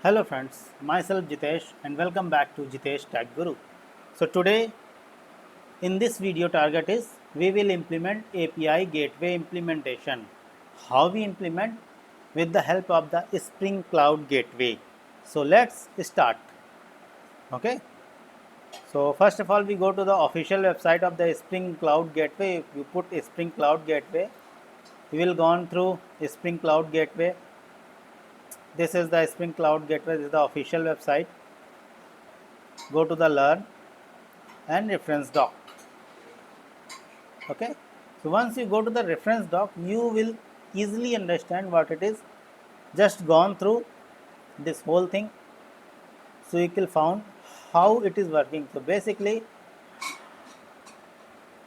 Hello friends, myself Jitesh and welcome back to Jitesh Tech Guru. So today in this video target is we will implement API gateway implementation. How we implement? With the help of the Spring Cloud Gateway. So let's start. Okay. So first of all we go to the official website of the Spring Cloud Gateway. If you put Spring Cloud Gateway, you will go on through Spring Cloud Gateway. This is the Spring Cloud Gateway. This is the official website. Go to the learn and reference doc. Okay, so once you go to the reference doc, you will easily understand what it is. Just gone through this whole thing, so you will found how it is working. So basically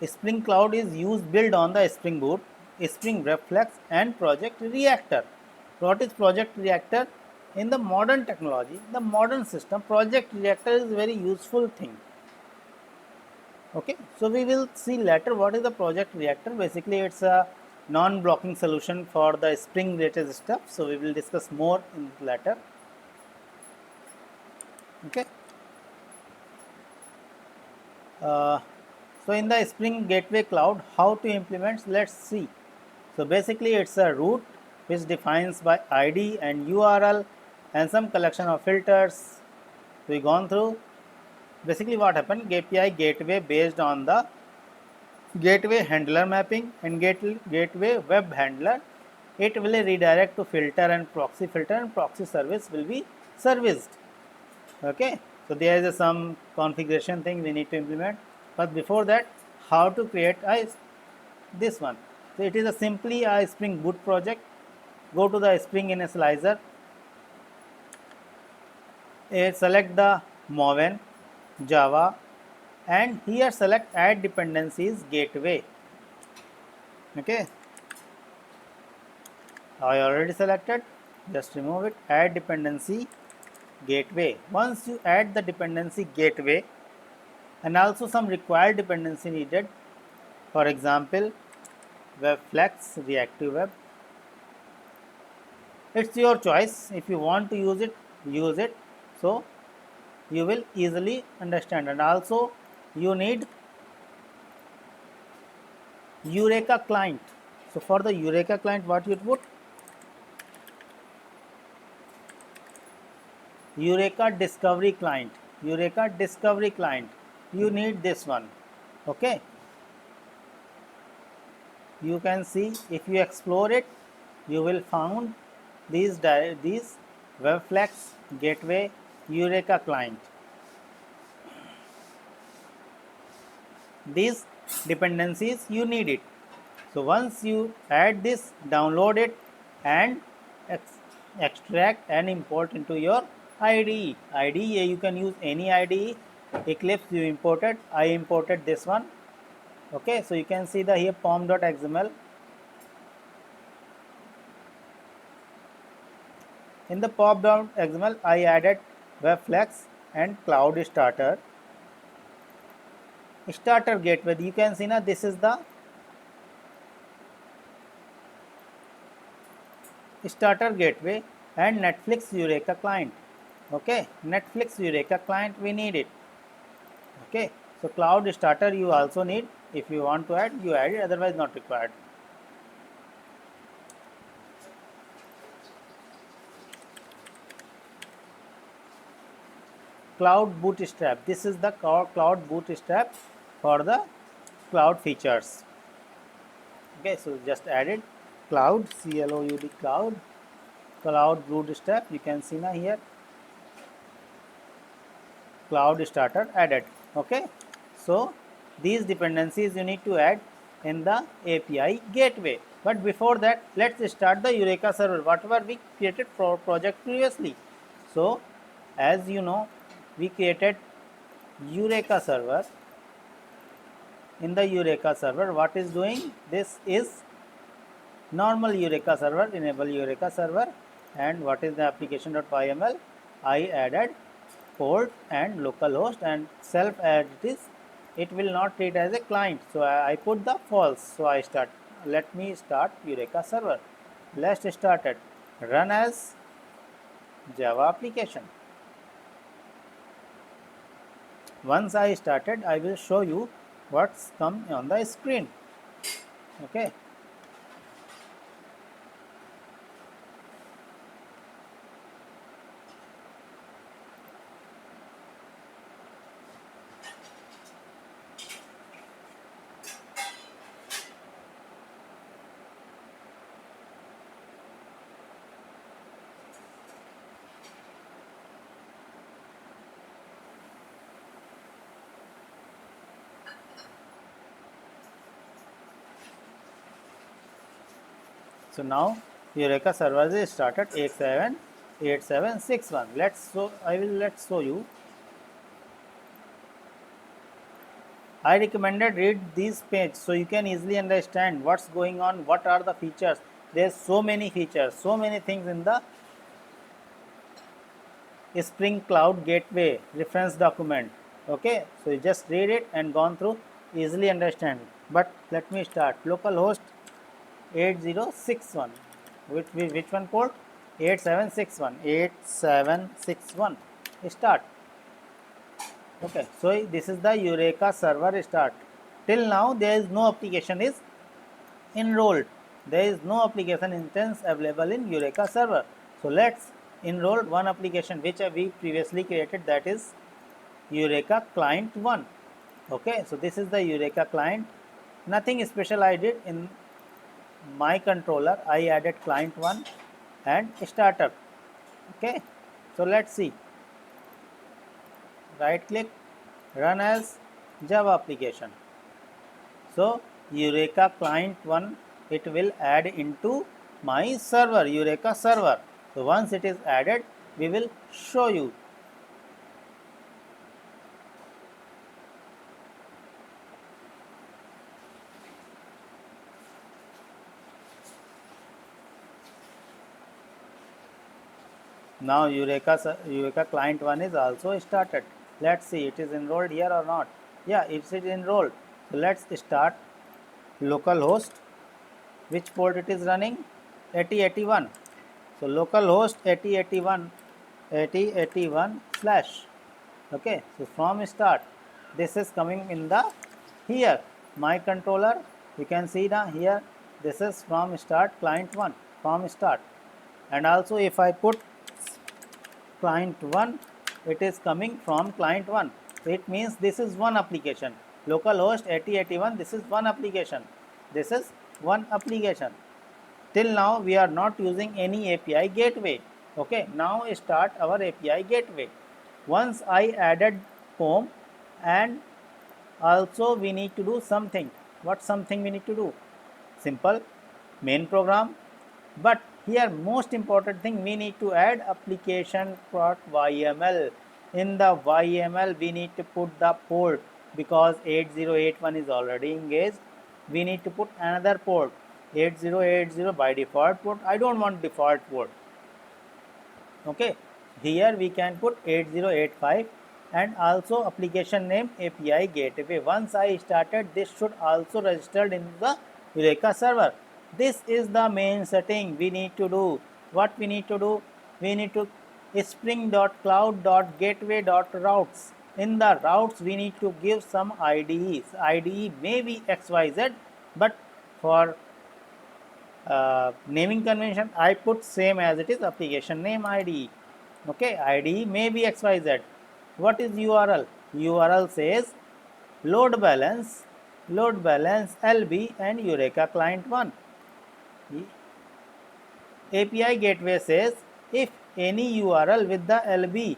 Spring Cloud is used built on the Spring Boot, Spring Reflex and Project Reactor. What is Project Reactor? In the modern technology, the modern system, Project Reactor is a very useful thing. Okay, so we will see later what is the Project Reactor. Basically it's a non-blocking solution for the Spring related stuff, so we will discuss more in later. Okay, so in the Spring Gateway Cloud, how to implement, let's see. So basically it's a root which defines by ID and URL and some collection of filters. We gone through. Basically what happened, API gateway based on the gateway handler mapping and gateway web handler. It will redirect to filter and proxy service will be serviced. Okay, so there is some configuration thing we need to implement, but before that, how to create this one. So it is a simply a Spring Boot project. Go to the Spring Initializer, select the Maven, Java, and here select add dependencies gateway. Okay, I already selected, just remove it, add dependency gateway. Once you add the dependency gateway and also some required dependency needed, for example WebFlex, reactive web, it's your choice. If you want to use it, use it, so you will easily understand. And also you need Eureka client. So for the Eureka client, what you put? Eureka discovery client. Eureka discovery client, you need this one. Okay, you can see, if you explore it, you will found these WebFlex gateway Eureka client. These dependencies you need it. So once you add this, download it and extract and import into your IDE. IDE, you can use any IDE. Eclipse you imported, I imported this one. Okay, so you can see the here pom.xml. In the pom.xml, I added WebFlex and Cloud Starter gateway. You can see now this is the starter gateway and Netflix Eureka client. Okay, Netflix Eureka client, we need it. Okay, so Cloud Starter you also need. If you want to add, you add it, otherwise not required. Cloud Bootstrap, this is the Cloud Bootstrap for the cloud features. Okay, so just added Cloud, CLOUD, Cloud Bootstrap, you can see now here Cloud Starter added. Okay, so these dependencies you need to add in the API gateway. But before that, let's start the Eureka server, whatever we created for project previously. So as you know, we created Eureka server. In the Eureka server, what is doing? This is normal Eureka server, enable Eureka server, and what is the application.yml? I added port and localhost and self as it is, it will not treat as a client, so I put the false. So I start, let me start Eureka server. Let's start it, run as Java application. Once I started, I will show you what's come on the screen. Okay. So now Eureka server is started 878761. Let's show you. I recommended read this page so you can easily understand what's going on, what are the features. There's so many features, so many things in the Spring Cloud Gateway reference document. Okay, so you just read it and gone through, easily understand. But let me start. Localhost 8061. Which one called? 8761. 8761. Start. Okay, so this is the Eureka server start. Till now there is no application is enrolled. There is no application instance available in Eureka server. So let's enroll one application which we previously created, that is Eureka client 1. Okay, so this is the Eureka client. Nothing special I did in my controller. I added client 1 and startup. Okay, so let's see. Right click, run as Java application. So Eureka client 1, it will add into my server, Eureka server. So once it is added, we will show you. Now Eureka client 1 is also started. Let's see, it is enrolled here or not. Yeah, it is enrolled. So let's start localhost. Which port it is running? 8081. So localhost 8081 slash. Okay, so from start, this is coming in the here my controller. You can see now here, this is from start client 1 from start. And also if I put client 1, it is coming from client 1. So it means this is one application. Localhost 8081, this is one application. This is one application. Till now we are not using any API gateway. Okay, now start our API gateway. Once I added POM, and also we need to do something. What something we need to do? Simple, main program. But here most important thing, we need to add application.yml. In the YML we need to put the port, because 8081 is already engaged. We need to put another port, 8080 by default port. I don't want default port. Okay, here we can put 8085 and also application name API gateway. Once I started, this should also registered in the Eureka server. This is the main setting we need to do. What we need to do? We need to spring.cloud.gateway.routes. In the routes, we need to give some IDEs. IDE may be XYZ, but for naming convention, I put same as it is application name IDE. Okay, IDE may be XYZ. What is URL? URL says load balance LB and Eureka client 1. API gateway says if any URL with the LB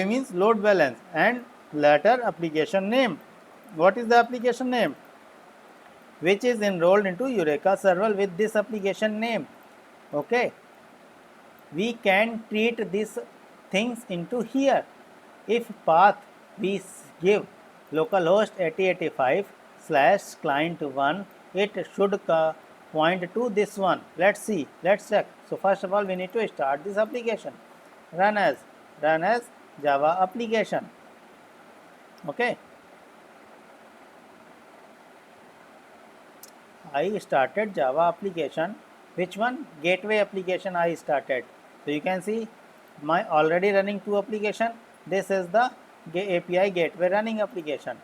means load balance, and later application name. What is the application name? Which is enrolled into Eureka server with this application name. Okay, we can treat these things into here. If path we give localhost 8085 slash client 1, it should point to this one. Let's see, let's check. So first of all, we need to start this application. Run as Java application. Okay, I started Java application. Which one? Gateway application I started. So you can see my already running two application. This is the API gateway running application.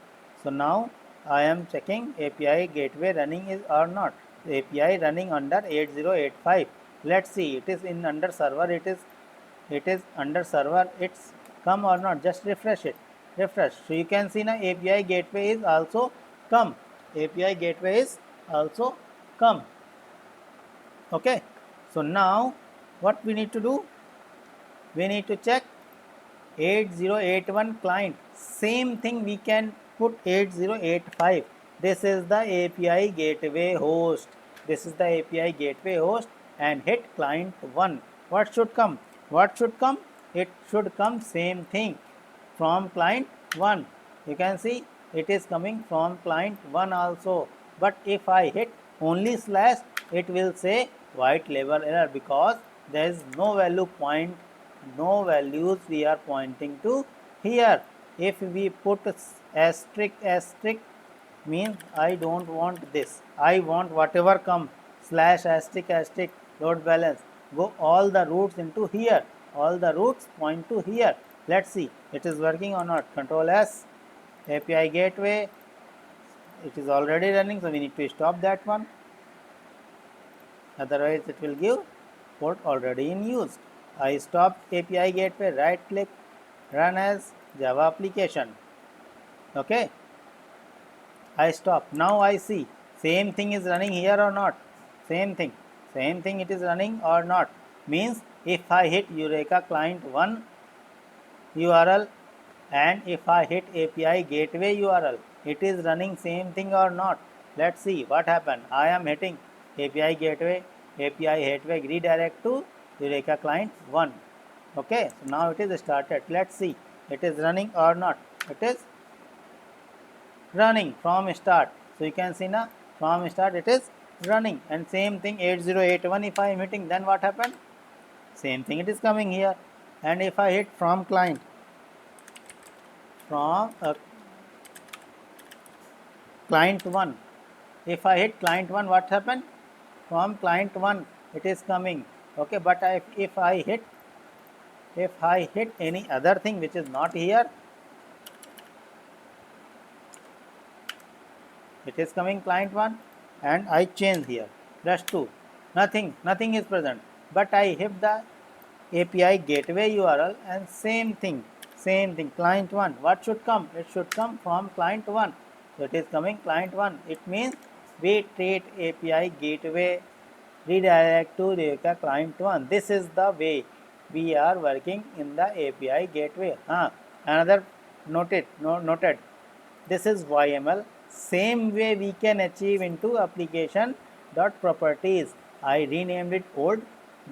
So now I am checking API gateway running is or not. API running under 8085. Let's see, it is in under server, it is under server, it's come or not. Just refresh it, refresh. So you can see now API gateway is also come, API gateway is also come. Okay, so now what we need to do, we need to check 8081 client. Same thing we can put 8085. This is the API gateway host, this is the API gateway host, and hit client 1. What should come, what should come, it should come same thing from client 1. You can see it is coming from client 1 also, but if I hit only slash, it will say white label error, because there is no value point, no values we are pointing to here. If we put asterisk, asterisk means I don't want this, I want whatever come slash asterisk, asterisk load balance, go all the routes into here, all the routes point to here. Let's see it is working or not. Control S, API gateway, it is already running, so we need to stop that one, otherwise it will give port already in use. I stopped API gateway, right click, run as Java application. Okay, I stop. Now I see same thing is running here or not. Same thing it is running or not. Means if I hit Eureka client 1 URL and if I hit API gateway URL, it is running same thing or not. Let's see what happened. I am hitting API gateway redirect to Eureka client 1. Okay, so now it is started. Let's see it is running or not. It is running from start. So you can see now from start it is running, and same thing 8081 if I am hitting, then what happened, same thing it is coming here. And if I hit from client, from client 1, if I hit client 1, what happened, from client 1 it is coming. Okay, but if I hit any other thing which is not here, it is coming client 1, and I change here dash 2, nothing is present, but I hit the API gateway URL and same thing client 1. What should come, it should come from client 1, so it is coming client 1. It means we treat API gateway redirect to Eureka client 1. This is the way we are working in the API gateway. Another noted, this is YML. Same way we can achieve into application dot properties. I renamed it old,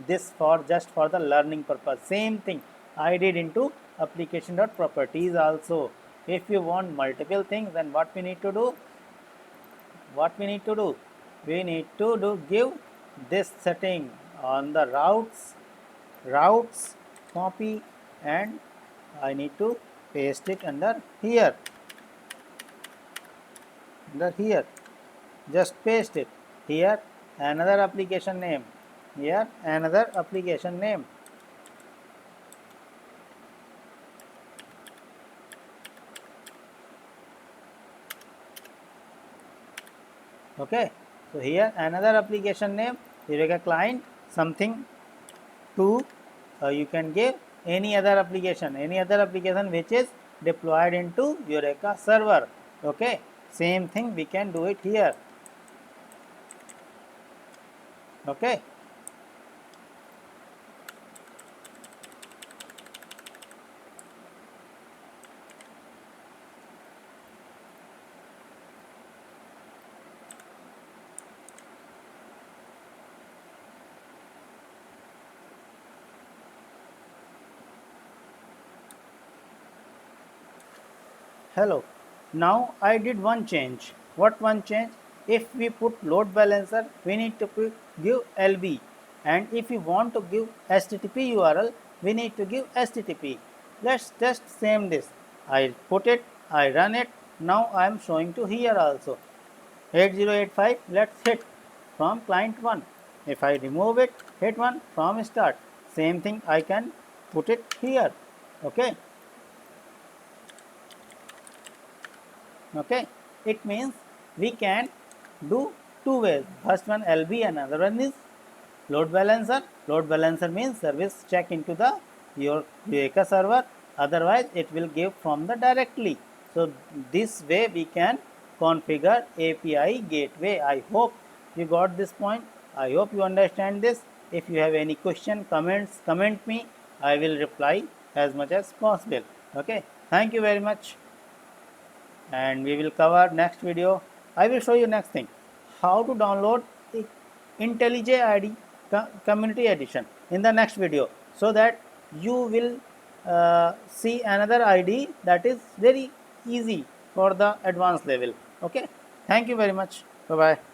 this for just for the learning purpose. Same thing I did into application dot properties also. If you want multiple things, then what we need to do, we need to give this setting on the routes copy, and I need to paste it under here, just paste it here, another application name, here another application name. Okay, so here another application name, Eureka client something 2, you can give any other application which is deployed into Eureka server. Okay, same thing we can do it here. Okay, hello. Now I did one change. What one change? If we put load balancer, we need to give LB, and if we want to give HTTP URL, we need to give HTTP. Let's test same this. I put it, I run it. Now I am showing to here also 8085. Let's hit from client 1. If I remove it, hit 1 from start. Same thing I can put it here. Okay. Okay. It means we can do two ways. First one LB and another one is load balancer. Load balancer means service check into the your Eureka server. Otherwise, it will give from the directly. So this way we can configure API gateway. I hope you got this point. I hope you understand this. If you have any question, comments, comment me. I will reply as much as possible. Okay. Thank you very much. And we will cover next video. I will show you next thing, how to download IntelliJ ID community edition in the next video, so that you will see another ID that is very easy for the advanced level. Okay, thank you very much. Bye bye.